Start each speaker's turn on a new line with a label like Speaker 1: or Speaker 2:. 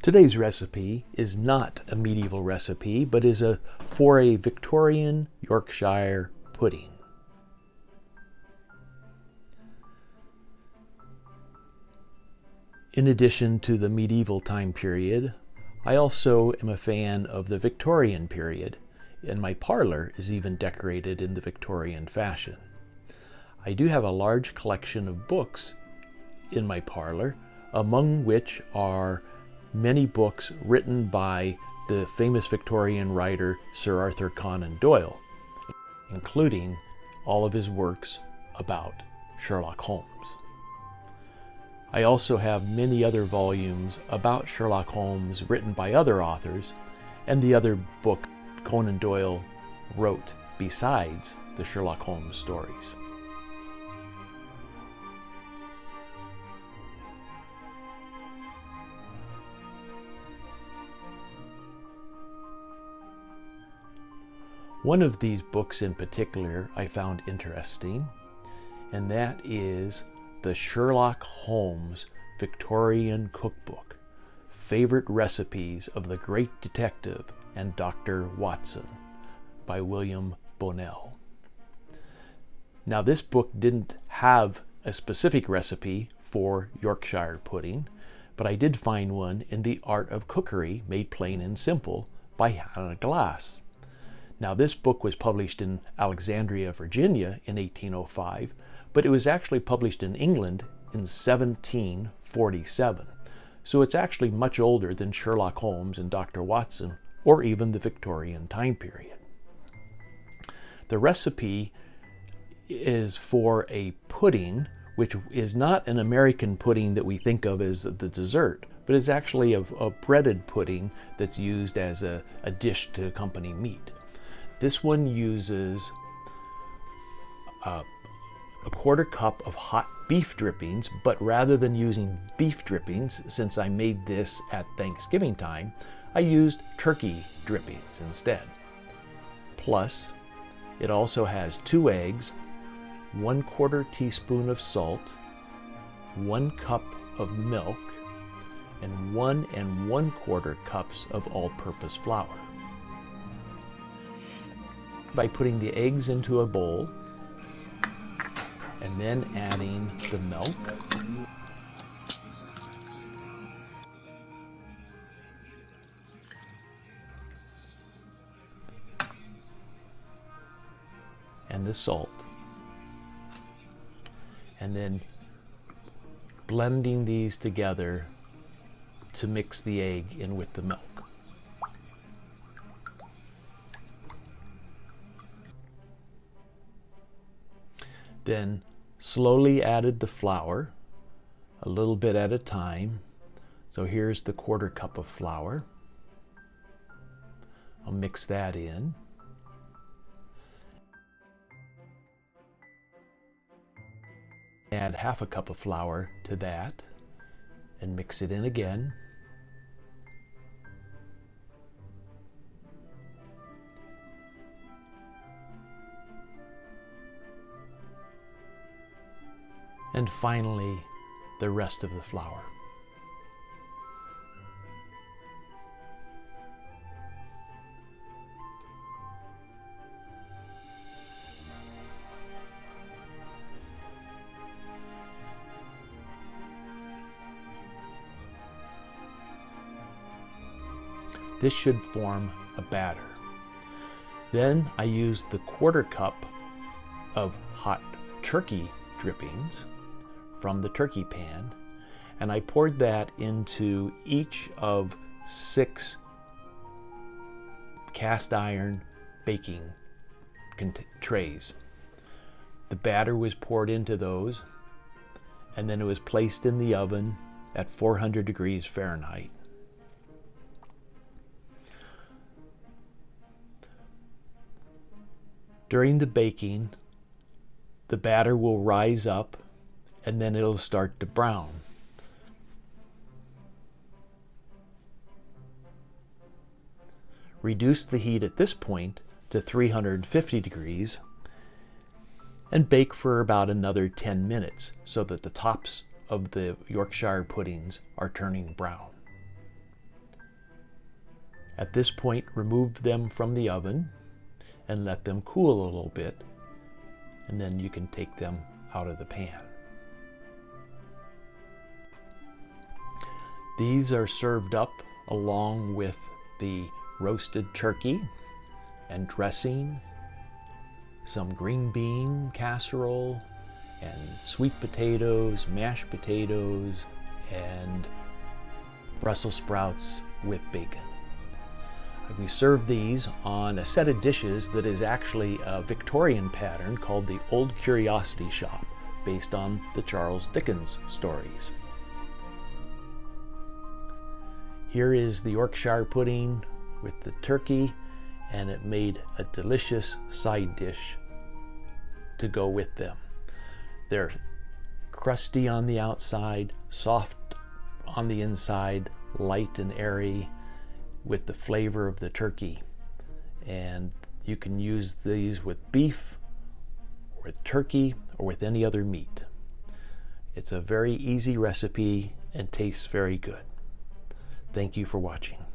Speaker 1: Today's recipe is not a medieval recipe, but is for a Victorian Yorkshire pudding. In addition to the medieval time period, I also am a fan of the Victorian period, and my parlor is even decorated in the Victorian fashion. I do have a large collection of books in my parlor, among which are many books written by the famous Victorian writer Sir Arthur Conan Doyle, including all of his works about Sherlock Holmes. I also have many other volumes about Sherlock Holmes written by other authors, and the other book Conan Doyle wrote besides the Sherlock Holmes stories. One of these books in particular I found interesting, and that is the Sherlock Holmes Victorian Cookbook, Favorite Recipes of the Great Detective and Dr. Watson by William Bonnell. Now, this book didn't have a specific recipe for Yorkshire pudding, but I did find one in The Art of Cookery Made Plain and Simple by Hannah Glass. Now, this book was published in Alexandria, Virginia in 1805, but it was actually published in England in 1747. So it's actually much older than Sherlock Holmes and Dr. Watson, or even the Victorian time period. The recipe is for a pudding, which is not an American pudding that we think of as the dessert, but it's actually a breaded pudding that's used as a dish to accompany meat. This one uses a quarter cup of hot beef drippings, but rather than using beef drippings, since I made this at Thanksgiving time, I used turkey drippings instead. Plus, it also has 2 eggs, 1/4 teaspoon of salt, 1 cup of milk, and 1 1/4 cups of all-purpose flour. By putting the eggs into a bowl and then adding the milk, and the salt, and then blending these together to mix the egg in with the milk. Then slowly added the flour, a little bit at a time. So here's the 1/4 cup of flour. I'll mix that in. Add 1/2 cup of flour to that and mix it in again. And finally, the rest of the flour. This should form a batter. Then I used the 1/4 cup of hot turkey drippings from the turkey pan, and I poured that into each of 6 cast iron baking trays. The batter was poured into those, and then it was placed in the oven at 400 degrees Fahrenheit. During the baking, the batter will rise up and then it'll start to brown. Reduce the heat at this point to 350 degrees and bake for about another 10 minutes so that the tops of the Yorkshire puddings are turning brown. At this point, remove them from the oven and let them cool a little bit, and then you can take them out of the pan. These are served up along with the roasted turkey and dressing, some green bean casserole, and sweet potatoes, mashed potatoes, and Brussels sprouts with bacon. We serve these on a set of dishes that is actually a Victorian pattern called the Old Curiosity Shop, based on the Charles Dickens stories. Here is the Yorkshire pudding with the turkey, and it made a delicious side dish to go with them. They're crusty on the outside, soft on the inside, light and airy with the flavor of the turkey. And you can use these with beef, or with turkey, or with any other meat. It's a very easy recipe and tastes very good. Thank you for watching.